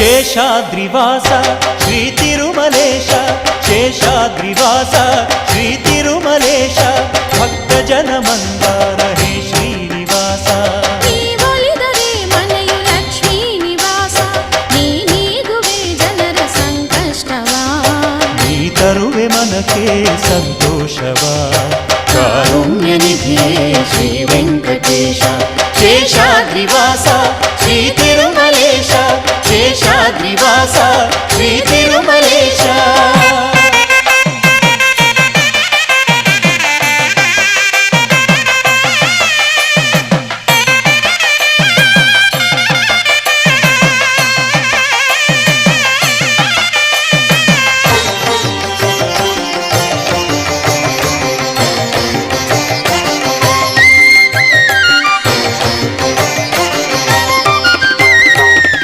శేషాద్రివాస శ్రీ తిరుమలేశ శేషాద్రివాస శ్రీ తిరుమలేశ భక్తజన మందార హే శ్రీనివాಸ ನೀ ಒಲಿದರೆ ಮನೆಯು ಲಕ್ಷ್ಮೀ ನಿವಾಸ ನೀ ನೀಗುವೆ ಜನರ ಸಂಕಷ್ಟವ ನೀ ತರುವೆ ಮನಕ್ಕೆ ಸಂತೋಷವಾ